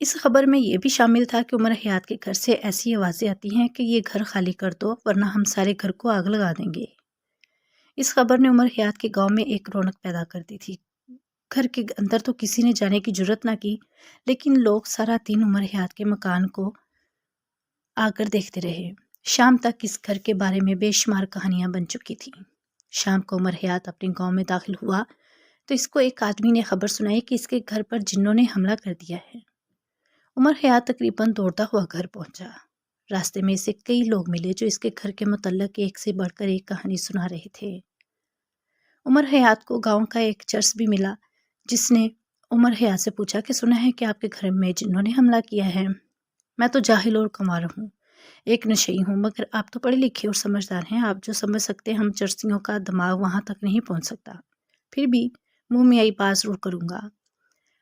اس خبر میں یہ بھی شامل تھا کہ عمر حیات کے گھر سے ایسی آوازیں آتی ہیں کہ یہ گھر خالی کر دو ورنہ ہم سارے گھر کو آگ لگا دیں گے۔ اس خبر نے عمر حیات کے گاؤں میں ایک رونق پیدا کر دی تھی۔ گھر کے اندر تو کسی نے جانے کی جرت نہ کی، لیکن لوگ سارا دن عمر حیات کے مکان کو آ کر دیکھتے رہے۔ شام تک اس گھر کے بارے میں بے شمار کہانیاں بن چکی تھیں۔ شام کو عمر حیات اپنے گاؤں میں داخل ہوا تو اس کو ایک آدمی نے خبر سنائی کہ اس کے گھر پر جنوں نے حملہ کر دیا ہے۔ عمر حیات تقریباً دوڑتا ہوا گھر پہنچا۔ راستے میں اسے کئی لوگ ملے جو اس کے گھر کے متعلق ایک سے بڑھ کر ایک کہانی سنا رہے تھے۔ عمر حیات کو گاؤں کا ایک چرس بھی ملا جس نے عمر حیات سے پوچھا کہ سنا ہے کہ آپ کے گھر میں جنوں نے حملہ کیا ہے۔ میں تو جاہل اور کنوار ہوں، ایک نشئی ہوں، مگر آپ تو پڑھے لکھے اور سمجھدار ہیں، آپ جو سمجھ سکتے ہم چرسیوں کا دماغ وہاں تک نہیں پہنچ سکتا۔ پھر بھی منہ میں آئی بات ضرور کروں گا۔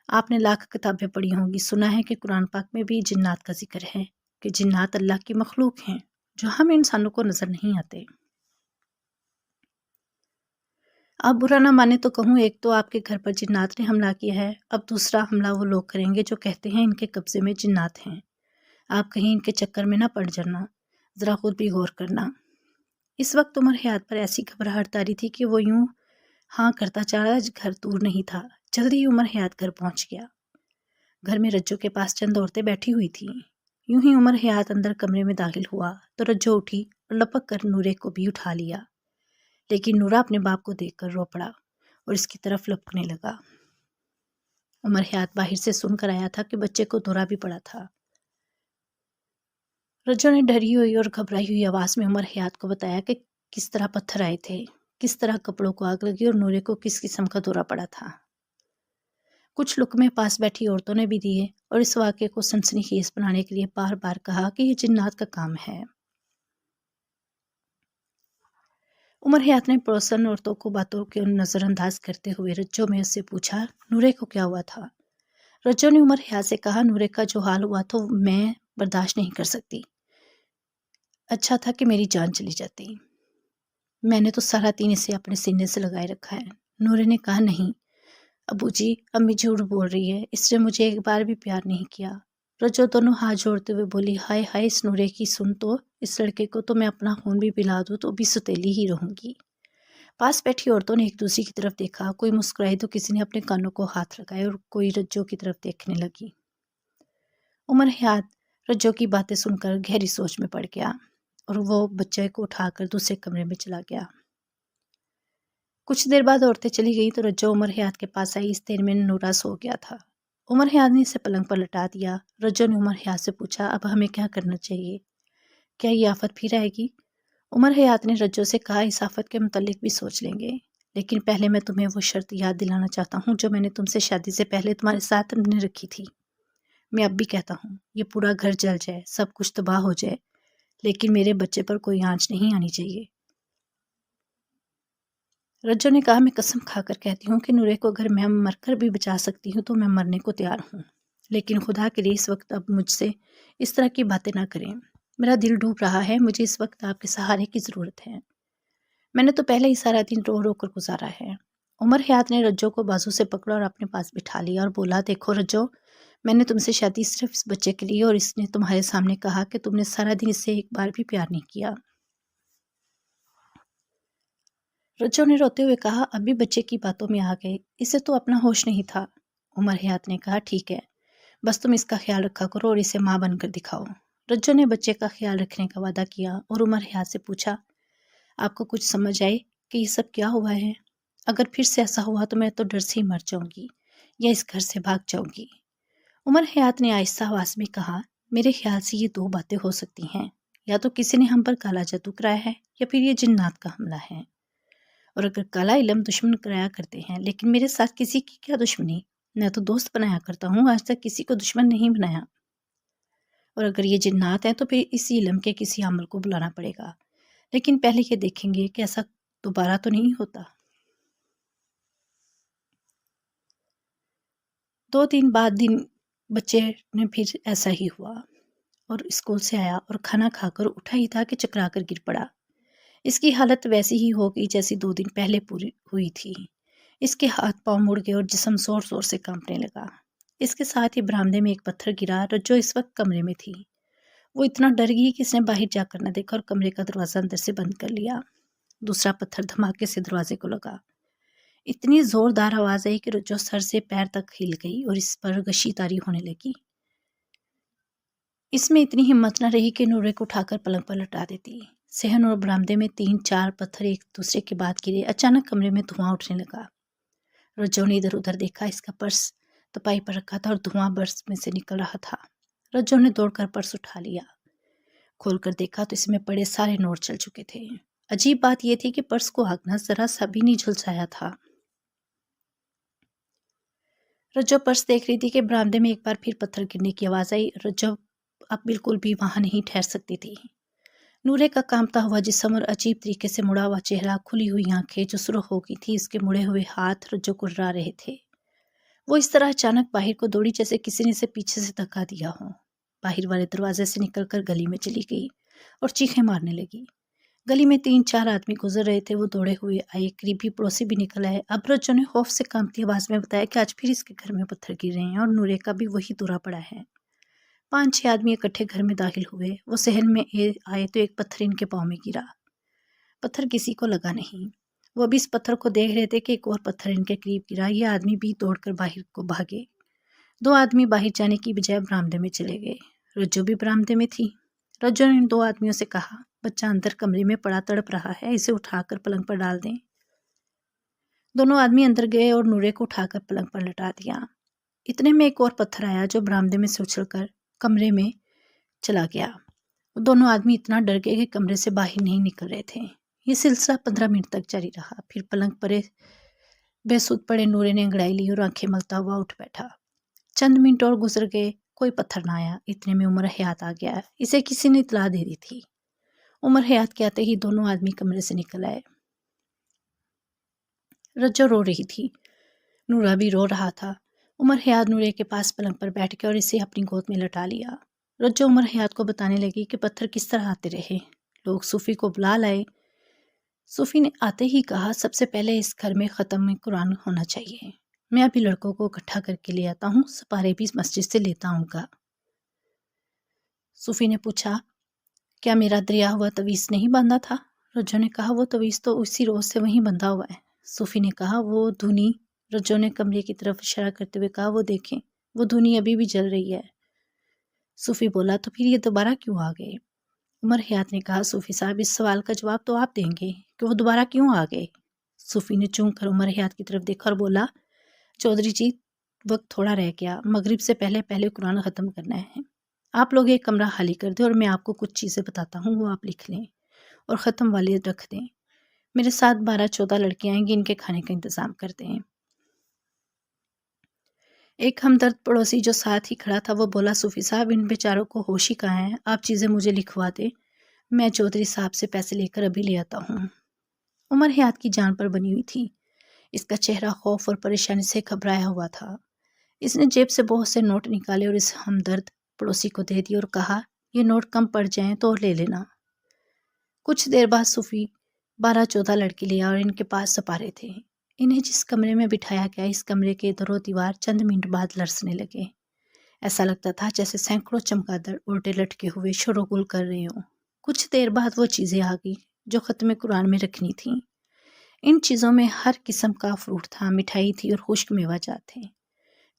آپ نے لاکھ کتابیں پڑھی ہوں گی، سنا ہے کہ قرآن پاک میں بھی جنات کا ذکر ہے کہ جنات اللہ کی مخلوق ہیں جو ہم انسانوں کو نظر نہیں آتے۔ آپ برا نہ مانے تو کہوں، ایک تو آپ کے گھر پر جنات نے حملہ کیا ہے، اب دوسرا حملہ وہ لوگ کریں گے جو کہتے ہیں ان کے قبضے میں جنات ہیں۔ آپ کہیں ان کے چکر میں نہ پڑ جانا، ذرا خود بھی غور کرنا۔ اس وقت عمر حیات پر ایسی گھبراہٹ طاری تھی کہ وہ یوں ہاں کرتا چلا، گھر دور نہیں تھا۔ جلدی عمر حیات گھر پہنچ گیا۔ گھر میں رجو کے پاس چند عورتیں بیٹھی ہوئی تھیں۔ یوں ہی عمر حیات اندر کمرے میں داخل ہوا تو رجو اٹھی اور لپک کر نورے کو بھی اٹھا لیا، لیکن نورا اپنے باپ کو دیکھ کر رو پڑا اور اس کی طرف لپکنے لگا۔ عمر حیات باہر سے سن کر آیا تھا کہ بچے کو دورہ بھی پڑا تھا۔ رجو نے ڈری ہوئی اور گھبرائی ہوئی آواز میں عمر حیات کو بتایا کہ کس طرح پتھر آئے تھے، کس طرح کپڑوں کو آگ لگی اور نورے کو کس قسم کا دورہ پڑا تھا۔ کچھ لقمے پاس بیٹھی عورتوں نے بھی دیے اور اس واقعے کو سنسنی خیز بنانے کے لیے بار بار کہا کہ یہ جنات کا کام ہے۔ عمر حیات نے پڑوسن عورتوں کو باتوں کو نظر انداز کرتے ہوئے رجو میں اس سے پوچھا، نورے کو کیا ہوا تھا؟ رجو نے عمر حیات سے کہا، نورے کا جو حال ہوا تو میں برداشت نہیں کر سکتی، اچھا تھا کہ میری جان چلی جاتی، میں نے تو سارا دن اسے اپنے سینے سے لگائے رکھا ہے۔ نورے نے کہا، نہیں ابو جی، امی جھوٹ بول رہی ہے، اس نے مجھے ایک بار بھی پیار نہیں کیا۔ رجو دونوں ہاتھ جوڑتے ہوئے بولی، ہائے ہائے، اس نورے کی سن تو، اس لڑکے کو تو میں اپنا خون بھی پلا دوں تو بھی ستیلی ہی رہوں گی۔ پاس بیٹھی عورتوں نے ایک دوسری کی طرف دیکھا، کوئی مسکرائی تو کسی نے اپنے کانوں کو ہاتھ لگائے اور کوئی رجو کی طرف دیکھنے لگی۔ عمر حیات رجو کی باتیں سن کر گہری سوچ میں پڑ گیا اور وہ بچے کو اٹھا کر دوسرے کمرے میں چلا گیا۔ کچھ دیر بعد عورتیں چلی گئی تو رجو عمر حیات کے پاس آئی۔ اس دیر میں نورا سو گیا تھا۔ عمر حیات نے اسے پلنگ پر لٹا دیا۔ رجو نے عمر حیات سے پوچھا، اب ہمیں کیا کرنا چاہیے؟ کیا یہ آفت پھر آئے گی؟ عمر حیات نے رجو سے کہا، اس آفت کے متعلق بھی سوچ لیں گے، لیکن پہلے میں تمہیں وہ شرط یاد دلانا چاہتا ہوں جو میں نے تم سے شادی سے پہلے تمہارے ساتھ نے رکھی تھی۔ میں اب بھی کہتا ہوں، یہ پورا گھر جل جائے، سب کچھ تباہ ہو جائے، لیکن میرے بچے پر کوئی آنچ نہیں آنی چاہیے۔ رجو نے کہا، میں قسم کھا کر کہتی ہوں کہ نورے کو اگر میں مر کر بھی بچا سکتی ہوں تو میں مرنے کو تیار ہوں، لیکن خدا کے لیے اس وقت اب مجھ سے اس طرح کی باتیں نہ کریں، میرا دل ڈوب رہا ہے، مجھے اس وقت آپ کے سہارے کی ضرورت ہے، میں نے تو پہلے ہی سارا دن رو رو کر گزارا ہے۔ عمر حیات نے رجو کو بازو سے پکڑا اور اپنے پاس بٹھا لیا اور بولا، دیکھو رجو، میں نے تم سے شادی صرف اس بچے کے لیے اور اس نے تمہارے سامنے کہا کہ تم نے سارا دن اس سے ایک بار بھی پیار نہیں کیا۔ رجو نے روتے ہوئے کہا، ابھی بچے کی باتوں میں آ گئے، اسے تو اپنا ہوش نہیں تھا۔ عمر حیات نے کہا، ٹھیک ہے، بس تم اس کا خیال رکھا کرو اور اسے ماں بن کر دکھاؤ۔ رجو نے بچے کا خیال رکھنے کا وعدہ کیا اور عمر حیات سے پوچھا، آپ کو کچھ سمجھ آئے کہ یہ سب کیا ہوا ہے؟ اگر پھر سے ایسا ہوا تو میں تو ڈر سے ہی مر جاؤں گی یا اس گھر سے بھاگ جاؤں گی۔ عمر حیات نے آہستہ آواز میں کہا، میرے خیال سے یہ دو باتیں ہو سکتی ہیں، یا تو کسی نے ہم پر کالا جادو کرایا ہے یا پھر یہ جنات کا حملہ ہے، اور اگر کالا علم دشمن کرایا کرتے ہیں، لیکن میرے ساتھ کسی کی کیا دشمنی، میں تو دوست بنایا کرتا ہوں، آج تک کسی کو دشمن نہیں بنایا، اور اگر یہ جنات ہیں تو پھر اسی علم کے کسی عمل کو بلانا پڑے گا، لیکن پہلے یہ دیکھیں گے کہ ایسا دوبارہ تو نہیں ہوتا۔ 2 دن بعد بچے نے پھر ایسا ہی ہوا اور اسکول سے آیا اور کھانا کھا کر اٹھا ہی تھا کہ چکرا کر گر پڑا۔ اس کی حالت ویسی ہی ہو گئی جیسی 2 دن پہلے پوری ہوئی تھی۔ اس کے ہاتھ پاؤں مڑ گئے اور جسم زور زور سے کانپنے لگا۔ اس کے ساتھ ہی برآمدے میں ایک پتھر گرا۔ رجو اس وقت کمرے میں تھی۔ وہ اتنا ڈر گئی کہ اس نے باہر جا کر نہ دیکھا اور کمرے کا دروازہ اندر سے بند کر لیا۔ دوسرا پتھر دھماکے سے دروازے کو لگا۔ اتنی زوردار آواز آئی کہ رجو سر سے پیر تک ہل گئی اور اس پر غشی تاری ہونے لگی۔ اس میں اتنی ہمت نہ رہی کہ نورے کو اٹھا کر پلنگ پر لٹا دیتی۔ صحن اور برآمدے میں 3-4 پتھر ایک دوسرے کے بعد گرے۔ اچانک کمرے میں دھواں اٹھنے لگا۔ رجو نے ادھر ادھر دیکھا۔ اس کا پرس تپائی پر رکھا تھا اور دھواں برس میں سے نکل رہا تھا۔ رجو نے دوڑ کر پرس اٹھا لیا۔ کھول کر دیکھا تو اس میں پڑے سارے نوٹ چل چکے تھے۔ عجیب بات یہ تھی کہ پرس کو آگ نے ذرا سا بھی نہیں جھلسایا تھا۔ رجو پرس دیکھ رہی تھی کہ برآمدے میں ایک بار پھر پتھر گرنے کی آواز آئی۔ رجو اب بالکل بھی وہاں نہیں ٹھہر سکتی تھی۔ نورے کا کانپتا ہوا جسم اور عجیب طریقے سے مڑا ہوا چہرہ، کھلی ہوئی آنکھیں جو سرخ ہو گئی تھی، اس کے مڑے ہوئے ہاتھ رجو کو ڈرا رہے تھے۔ وہ اس طرح اچانک باہر کو دوڑی جیسے کسی نے اسے پیچھے سے دھکا دیا ہو۔ باہر والے دروازے سے نکل کر گلی میں چلی گئی اور چیخیں مارنے لگی۔ گلی میں 3-4 آدمی گزر رہے تھے۔ وہ دوڑے ہوئے آئے، قریبی پڑوسی بھی نکل آئے۔ اب رجو نے خوف سے کانپتی آواز میں بتایا کہ آج پھر اس کے گھر میں پتھر گر رہے ہیں اور نورے کا بھی وہی دورہ پڑا ہے۔ 5-6 آدمی اکٹھے گھر میں داخل ہوئے۔ وہ صحن میں آئے تو ایک پتھر ان کے پاؤں میں گرا۔ پتھر کسی کو لگا نہیں۔ وہ ابھی اس پتھر کو دیکھ رہے تھے کہ ایک اور پتھر ان کے قریب گرا۔ یہ آدمی بھی دوڑ کر باہر کو بھاگے۔ 2 آدمی باہر جانے کی بجائے برآمدے میں چلے گئے۔ رجو بھی برآمدے میں تھی۔ رجو نے ان 2 آدمیوں سے کہا، بچہ اندر کمرے میں پڑا تڑپ رہا ہے، اسے اٹھا کر پلنگ پر ڈال دیں۔ دونوں آدمی اندر گئے اور نورے کو اٹھا کر پلنگ پر لٹا دیا۔ اتنے میں ایک اور پتھر آیا جو برآمدے میں سے اچھل کر کمرے میں چلا گیا۔ دونوں آدمی اتنا ڈر گئے کہ کمرے سے باہر نہیں نکل رہے تھے۔ یہ سلسلہ 15 منٹ تک جاری رہا۔ پھر پلنگ پر بے سود پڑے نورے نے انگڑائی لی اور آنکھیں ملتا ہوا اٹھ بیٹھا۔ چند منٹ اور گزر گئے، کوئی پتھر نہ آیا۔ اتنے میں عمر حیات آ گیا۔ اسے کسی نے اطلاع دے دی تھی۔ عمر حیات کے آتے ہی دونوں آدمی کمرے سے نکل آئے۔ رجو رو رہی تھی، نورا بھی رو رہا تھا۔ عمر حیات نورے کے پاس پلنگ پر بیٹھ گیا اور اسے اپنی گود میں لٹا لیا۔ رجو عمر حیات کو بتانے لگی کہ پتھر کس طرح آتے رہے۔ لوگ صوفی کو بلا لائے۔ صوفی نے آتے ہی کہا، سب سے پہلے اس گھر میں ختم قرآن ہونا چاہیے۔ میں ابھی لڑکوں کو اکٹھا کر کے لے آتا ہوں، سپارے بھی مسجد سے لیتا ہوں گا۔ صوفی نے پوچھا، کیا میرا دریا ہوا تویز نہیں باندھا تھا؟ رجو نے کہا، وہ تویز تو اسی روز سے وہیں بندھا ہوا ہے۔ صوفی نے کہا، وہ دھونی؟ رجو نے کمرے کی طرف اشارہ کرتے ہوئے کہا، وہ دیکھیں، وہ دھونی ابھی بھی جل رہی ہے۔ صوفی بولا، تو پھر یہ دوبارہ کیوں آ گئے؟ عمر حیات نے کہا، صوفی صاحب، اس سوال کا جواب تو آپ دیں گے کہ وہ دوبارہ کیوں آ گئے۔ صوفی نے چونک کر عمر حیات کی طرف دیکھا اور بولا، چودھری جی، وقت تھوڑا رہ گیا، مغرب سے پہلے قرآن ختم کرنا ہے۔ آپ لوگ ایک کمرہ خالی کر دیں اور میں آپ کو کچھ چیزیں بتاتا ہوں، وہ آپ لکھ لیں اور ختم والے رکھ دیں۔ میرے ساتھ 12-14 لڑکے آئیں گے، ان کے کھانے کا انتظام کر دیں۔ ایک ہمدرد پڑوسی جو ساتھ ہی کھڑا تھا وہ بولا، صوفی صاحب، ان بیچاروں کو ہوش ہی کہاں ہے، آپ چیزیں مجھے لکھوا دیں، میں چودھری صاحب سے پیسے لے کر ابھی لے آتا ہوں۔ عمر حیات کی جان پر بنی ہوئی تھی۔ اس کا چہرہ خوف اور پریشانی سے گھبرایا ہوا تھا۔ اس نے جیب سے بہت سے نوٹ نکالے اور اس ہمدرد پڑوسی کو دے دیے اور کہا، یہ نوٹ کم پڑ جائیں تو اور لے لینا۔ کچھ دیر بعد صوفی 12-14 لڑکے لیا اور ان کے پاس سپارے تھے۔ انہیں جس کمرے میں بٹھایا گیا، اس کمرے کے در و دیوار چند منٹ بعد لرزنے لگے۔ ایسا لگتا تھا جیسے سینکڑوں چمگادڑ الٹے لٹکے ہوئے شور و گل کر رہے ہوں۔ کچھ دیر بعد وہ چیزیں آ گئی جو ختم قرآن میں رکھنی تھیں۔ ان چیزوں میں ہر قسم کا فروٹ تھا، مٹھائی تھی اور خشک میوہ جات تھے۔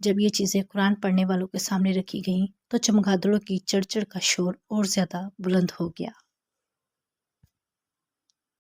جب یہ چیزیں قرآن پڑھنے والوں کے سامنے رکھی گئیں تو چمگادڑوں کی چڑ چڑ کا شور اور زیادہ بلند ہو گیا۔